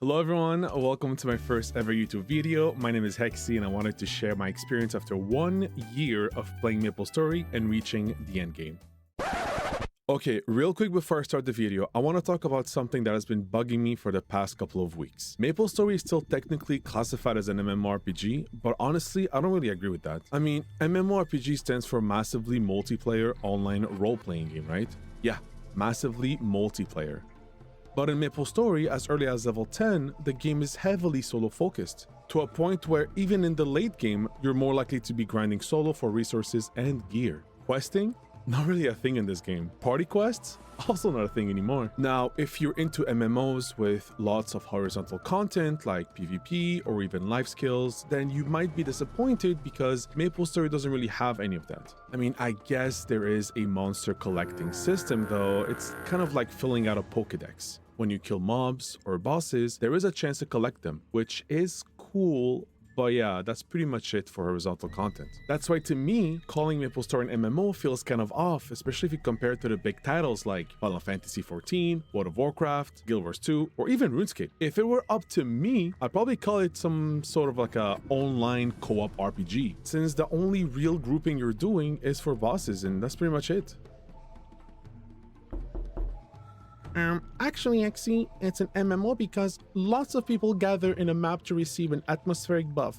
Hello everyone, welcome to my first ever YouTube video. My name is Hexy and I wanted to share my experience after 1 year of playing MapleStory and reaching the endgame. Okay, real quick before I start the video, I want to talk about something that has been bugging me for the past couple of weeks. MapleStory is still technically classified as an MMORPG, but honestly, I don't really agree with that. I mean, MMORPG stands for Massively Multiplayer Online Role-Playing Game, right? Yeah, massively multiplayer. But in MapleStory, as early as level 10, the game is heavily solo-focused, to a point where even in the late game, you're more likely to be grinding solo for resources and gear. Questing? Not really a thing in this game. Party quests? Also not a thing anymore. Now, if you're into MMOs with lots of horizontal content like PvP or even life skills, then you might be disappointed because MapleStory doesn't really have any of that. I mean, I guess there is a monster collecting system, though it's kind of like filling out a Pokédex. When you kill mobs or bosses, there is a chance to collect them, which is cool. But yeah, that's pretty much it for horizontal content. That's why to me, calling MapleStory an MMO feels kind of off, especially if you compare it to the big titles like Final Fantasy XIV, World of Warcraft, Guild Wars 2, or even RuneScape. If it were up to me, I'd probably call it some sort of like a online co-op RPG, since the only real grouping you're doing is for bosses, and that's pretty much it. Actually, XC, it's an MMO because lots of people gather in a map to receive an atmospheric buff.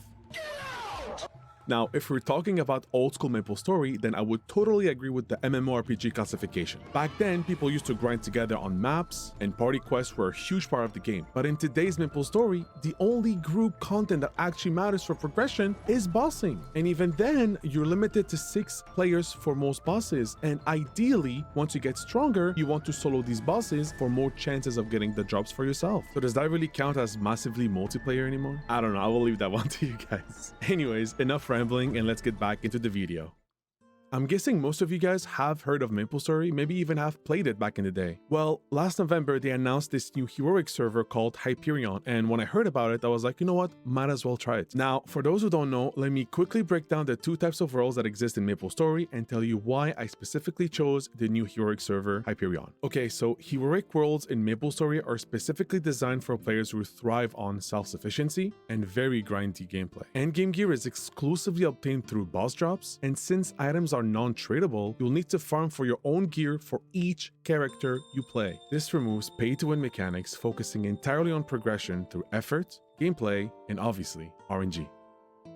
Now, if we're talking about old school MapleStory, then I would totally agree with the MMORPG classification. Back then, people used to grind together on maps, and party quests were a huge part of the game. But in today's MapleStory, the only group content that actually matters for progression is bossing. And even then, you're limited to 6 players for most bosses. And ideally, once you get stronger, you want to solo these bosses for more chances of getting the jobs for yourself. So does that really count as massively multiplayer anymore? I don't know, I will leave that one to you guys. Anyways, enough rambling and let's get back into the video. I'm guessing most of you guys have heard of MapleStory, maybe even have played it back in the day. Well, last November, they announced this new heroic server called Hyperion, and when I heard about it, I was like, you know what, might as well try it. Now, for those who don't know, let me quickly break down the 2 types of worlds that exist in MapleStory and tell you why I specifically chose the new heroic server, Hyperion. Okay, so heroic worlds in MapleStory are specifically designed for players who thrive on self-sufficiency and very grindy gameplay. Endgame gear is exclusively obtained through boss drops, and since items are non-tradable, you'll need to farm for your own gear for each character you play. This removes pay-to-win mechanics, focusing entirely on progression through effort, gameplay, and obviously RNG.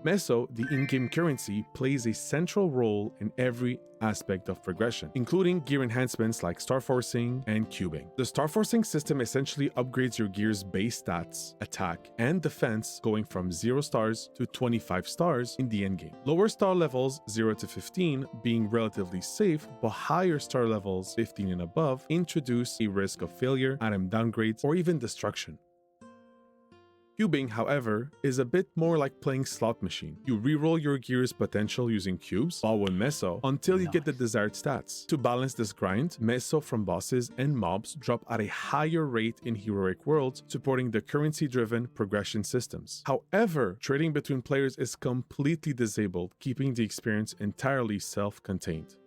Meso, the in-game currency, plays a central role in every aspect of progression, including gear enhancements like star forcing and cubing. The star forcing system essentially upgrades your gear's base stats, attack, and defense, going from 0 stars to 25 stars in the endgame. Lower star levels 0 to 15 being relatively safe, but higher star levels 15 and above introduce a risk of failure, item downgrades, or even destruction. Cubing, however, is a bit more like playing slot machine. You reroll your gear's potential using cubes, while with Meso, until you get the desired stats. To balance this grind, Meso from bosses and mobs drop at a higher rate in heroic worlds, supporting the currency-driven progression systems. However, trading between players is completely disabled, keeping the experience entirely self-contained.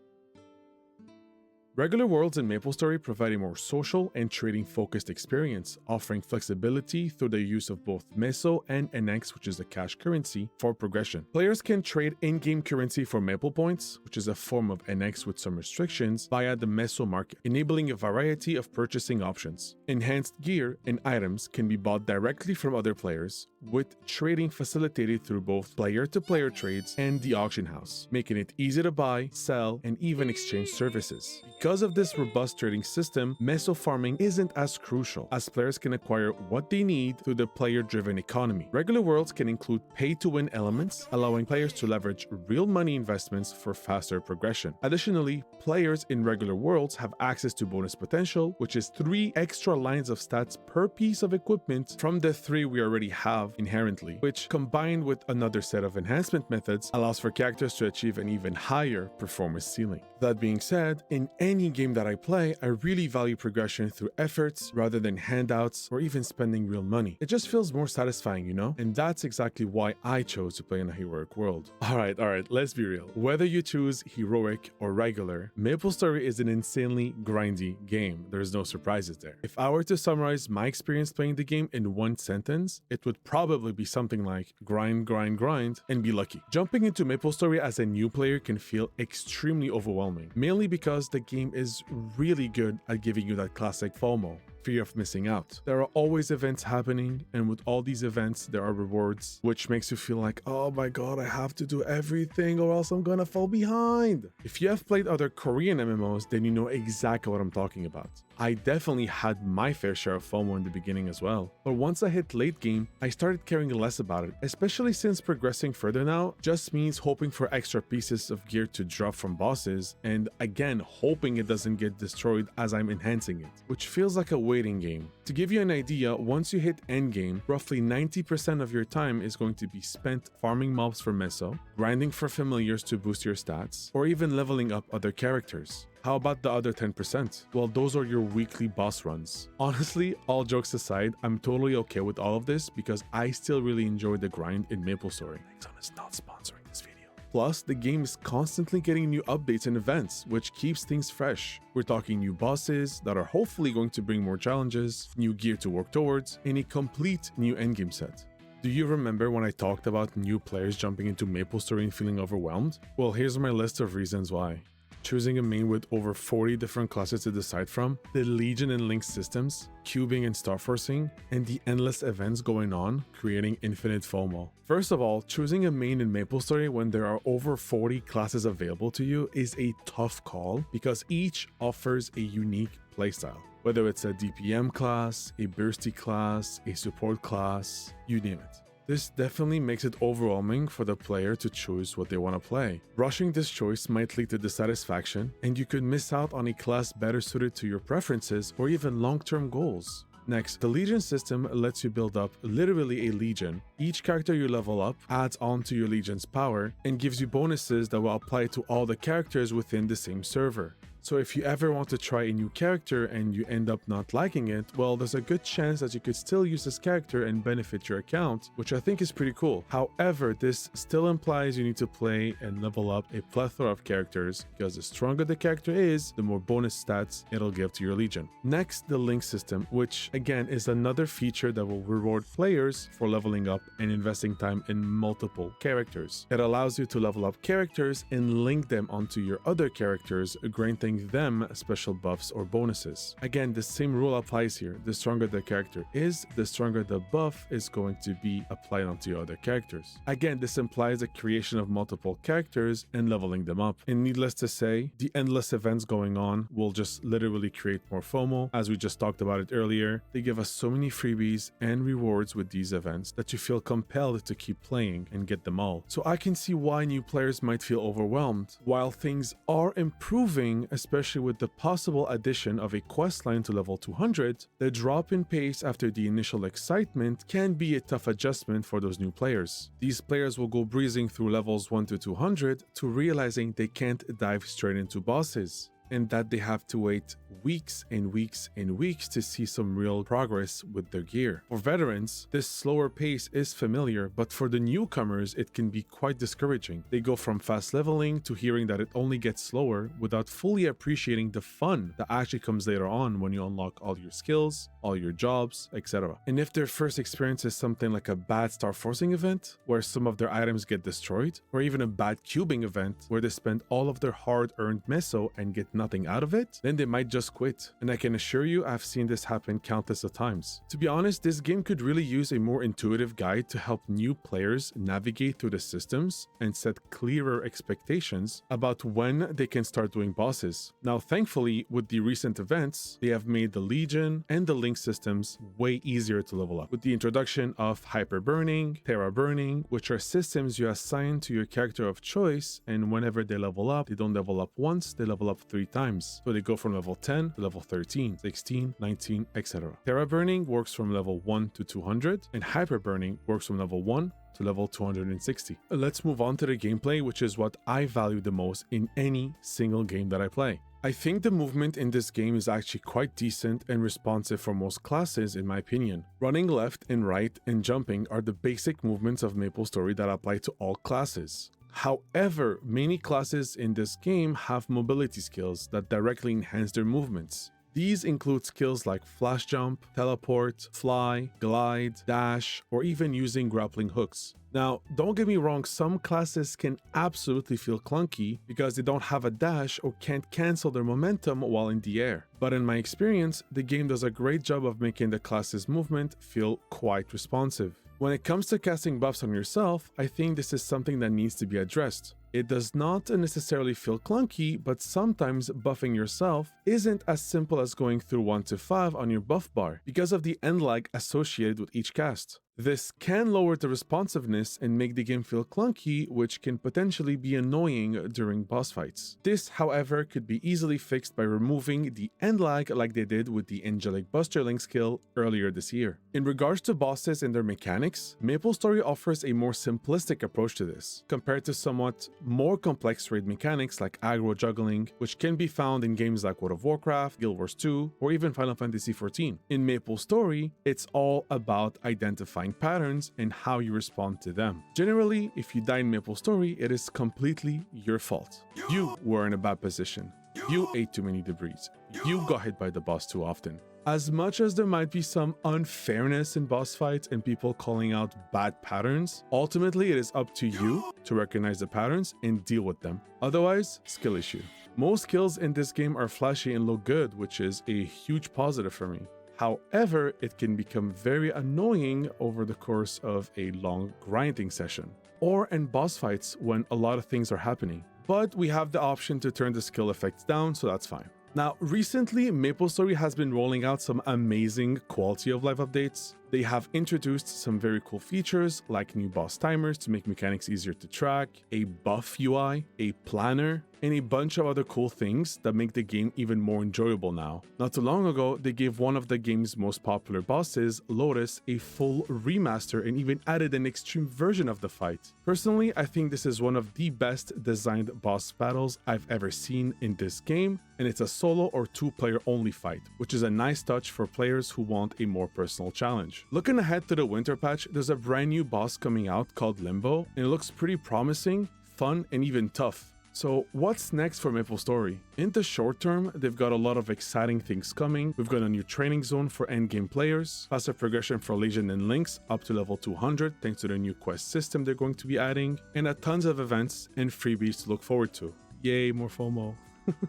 Regular worlds in MapleStory provide a more social and trading-focused experience, offering flexibility through the use of both Meso and NX, which is the cash currency, for progression. Players can trade in-game currency for Maple Points, which is a form of NX with some restrictions, via the Meso market, enabling a variety of purchasing options. Enhanced gear and items can be bought directly from other players, with trading facilitated through both player-to-player trades and the auction house, making it easy to buy, sell, and even exchange services. Because of this robust trading system, Meso farming isn't as crucial, as players can acquire what they need through the player-driven economy. Regular worlds can include pay-to-win elements, allowing players to leverage real money investments for faster progression. Additionally, players in regular worlds have access to bonus potential, which is 3 extra lines of stats per piece of equipment from the 3 we already have inherently, which, combined with another set of enhancement methods, allows for characters to achieve an even higher performance ceiling. That being said, in any game that I play, I really value progression through efforts rather than handouts or even spending real money. It just feels more satisfying, you know? And that's exactly why I chose to play in a heroic world. Alright, let's be real. Whether you choose heroic or regular, MapleStory is an insanely grindy game. There's no surprises there. If I were to summarize my experience playing the game in one sentence, it would probably be something like grind, grind, grind, and be lucky. Jumping into MapleStory as a new player can feel extremely overwhelming, mainly because the game is really good at giving you that classic FOMO, fear of missing out. There are always events happening, and with all these events, there are rewards, which makes you feel like, oh my god, I have to do everything or else I'm gonna fall behind. If you have played other Korean MMOs, then you know exactly what I'm talking about. I definitely had my fair share of FOMO in the beginning as well, but once I hit late game, I started caring less about it, especially since progressing further now just means hoping for extra pieces of gear to drop from bosses, and again, hoping it doesn't get destroyed as I'm enhancing it, which feels like a waiting game. To give you an idea, once you hit endgame, roughly 90% of your time is going to be spent farming mobs for meso, grinding for familiars to boost your stats, or even leveling up other characters. How about the other 10%? Well, those are your weekly boss runs. Honestly, all jokes aside, I'm totally okay with all of this because I still really enjoy the grind in MapleStory. Nexon is not sponsoring this video. Plus, the game is constantly getting new updates and events, which keeps things fresh. We're talking new bosses that are hopefully going to bring more challenges, new gear to work towards, and a complete new endgame set. Do you remember when I talked about new players jumping into MapleStory and feeling overwhelmed? Well, here's my list of reasons why. Choosing a main with over 40 different classes to decide from, the Legion and Link systems, cubing and star forcing, and the endless events going on, creating infinite FOMO. First of all, choosing a main in MapleStory when there are over 40 classes available to you is a tough call because each offers a unique playstyle. Whether it's a DPM class, a bursty class, a support class, you name it. This definitely makes it overwhelming for the player to choose what they want to play. Rushing this choice might lead to dissatisfaction, and you could miss out on a class better suited to your preferences or even long-term goals. Next, the Legion system lets you build up literally a Legion. Each character you level up adds on to your Legion's power and gives you bonuses that will apply to all the characters within the same server. So if you ever want to try a new character and you end up not liking it, well, there's a good chance that you could still use this character and benefit your account, which I think is pretty cool. However, this still implies you need to play and level up a plethora of characters because the stronger the character is, the more bonus stats it'll give to your Legion. Next, the Link system, which again is another feature that will reward players for leveling up and investing time in multiple characters. It allows you to level up characters and link them onto your other characters, granting them special buffs or bonuses. Again, the same rule applies here. The stronger the character is, the stronger the buff is going to be applied onto your other characters. Again, this implies the creation of multiple characters and leveling them up. And needless to say, the endless events going on will just literally create more FOMO. As we just talked about it earlier, they give us so many freebies and rewards with these events that you feel compelled to keep playing and get them all. So I can see why new players might feel overwhelmed. While things are improving, especially with the possible addition of a questline to level 200, the drop in pace after the initial excitement can be a tough adjustment for those new players. These players will go breezing through levels 1 to 200 to realizing they can't dive straight into bosses, and that they have to wait weeks and weeks and weeks to see some real progress with their gear. For veterans, this slower pace is familiar, but for the newcomers, it can be quite discouraging. They go from fast leveling to hearing that it only gets slower without fully appreciating the fun that actually comes later on when you unlock all your skills, all your jobs, etc. And if their first experience is something like a bad star forcing event, where some of their items get destroyed, or even a bad cubing event, where they spend all of their hard-earned meso and get nothing out of it, then they might just quit. And I can assure you, I've seen this happen countless of times. To be honest, this game could really use a more intuitive guide to help new players navigate through the systems and set clearer expectations about when they can start doing bosses. Now, thankfully, with the recent events, they have made the Legion and the Link systems way easier to level up, with the introduction of Hyper Burning, Terra Burning, which are systems you assign to your character of choice, and whenever they level up, they don't level up once, they level up 3 times. So they go from level 10 to level 13, 16, 19, etc. Terra Burning works from level 1 to 200, and Hyper Burning works from level 1 to level 260. Let's move on to the gameplay, which is what I value the most in any single game that I play. I think the movement in this game is actually quite decent and responsive for most classes in my opinion. Running left and right and jumping are the basic movements of MapleStory that apply to all classes. However, many classes in this game have mobility skills that directly enhance their movements. These include skills like flash jump, teleport, fly, glide, dash, or even using grappling hooks. Now, don't get me wrong, some classes can absolutely feel clunky because they don't have a dash or can't cancel their momentum while in the air. But in my experience, the game does a great job of making the class's movement feel quite responsive. When it comes to casting buffs on yourself, I think this is something that needs to be addressed. It does not necessarily feel clunky, but sometimes buffing yourself isn't as simple as going through 1 to 5 on your buff bar because of the end lag associated with each cast. This can lower the responsiveness and make the game feel clunky, which can potentially be annoying during boss fights. This, however, could be easily fixed by removing the end lag like they did with the Angelic Busterling skill earlier this year. In regards to bosses and their mechanics, MapleStory offers a more simplistic approach to this, compared to somewhat more complex raid mechanics like aggro juggling, which can be found in games like World of Warcraft, Guild Wars 2, or even Final Fantasy XIV. In MapleStory, it's all about identifying patterns and how you respond to them. Generally, if you die in MapleStory, it is completely your fault. You were in a bad position. You ate too many debris. You got hit by the boss too often. As much as there might be some unfairness in boss fights and people calling out bad patterns, ultimately it is up to you to recognize the patterns and deal with them. Otherwise, skill issue. Most kills in this game are flashy and look good, which is a huge positive for me. However, it can become very annoying over the course of a long grinding session, or in boss fights when a lot of things are happening. But we have the option to turn the skill effects down, so that's fine. Now, recently, MapleStory has been rolling out some amazing quality of life updates. They have introduced some very cool features like new boss timers to make mechanics easier to track, a buff UI, a planner, and a bunch of other cool things that make the game even more enjoyable now. Not too long ago, they gave one of the game's most popular bosses, Lotus, a full remaster and even added an extreme version of the fight. Personally, I think this is one of the best designed boss battles I've ever seen in this game, and it's a solo or 2-player only fight, which is a nice touch for players who want a more personal challenge. Looking ahead to the winter patch, there's a brand new boss coming out called Limbo, and it looks pretty promising, fun, and even tough. So what's next for MapleStory? In the short term, they've got a lot of exciting things coming. We've got a new training zone for endgame players, faster progression for Legion and Lynx up to level 200 thanks to the new quest system they're going to be adding, and a tons of events and freebies to look forward to. Yay, more FOMO.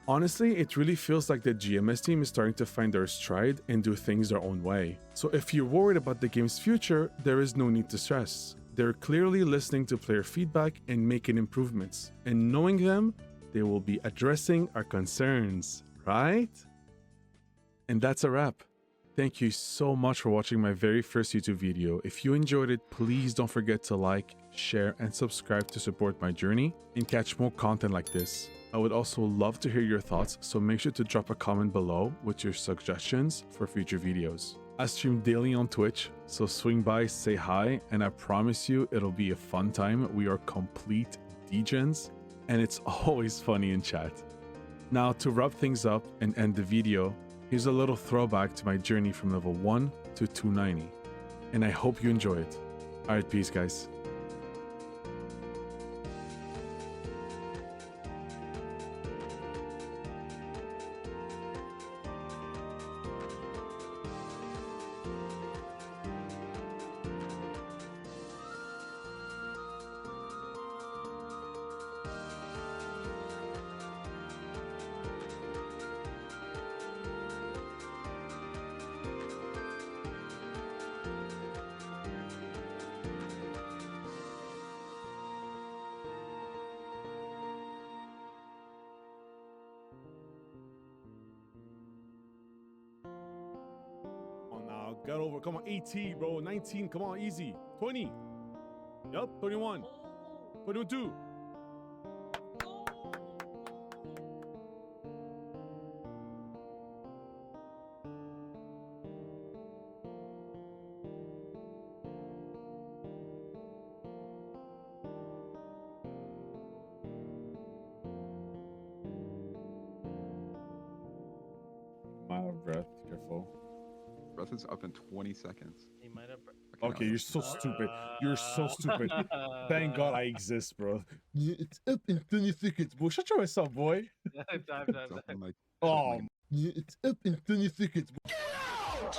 Honestly, it really feels like the GMS team is starting to find their stride and do things their own way. So if you're worried about the game's future, there is no need to stress. They're clearly listening to player feedback and making improvements. And knowing them, they will be addressing our concerns, right? And that's a wrap. Thank you so much for watching my very first YouTube video. If you enjoyed it, please don't forget to like, share, and subscribe to support my journey and catch more content like this. I would also love to hear your thoughts, so make sure to drop a comment below with your suggestions for future videos. I stream daily on Twitch, so swing by, say hi, and I promise you it'll be a fun time. We are complete degens, and it's always funny in chat. Now, to wrap things up and end the video, here's a little throwback to my journey from level 1 to 290, and I hope you enjoy it. Alright, peace guys. Now, get over. Come on, 18, bro. 19. Come on, easy. 20. Yup, 21. 22. breath. Careful. Breath is up in 20 seconds. He might have. Okay, you're so stupid. You're so stupid. Thank God I exist, bro. It's up in 20 seconds, bro. Shut your ass up, boy. Time. It's up in like Oh, it's up in 20 seconds,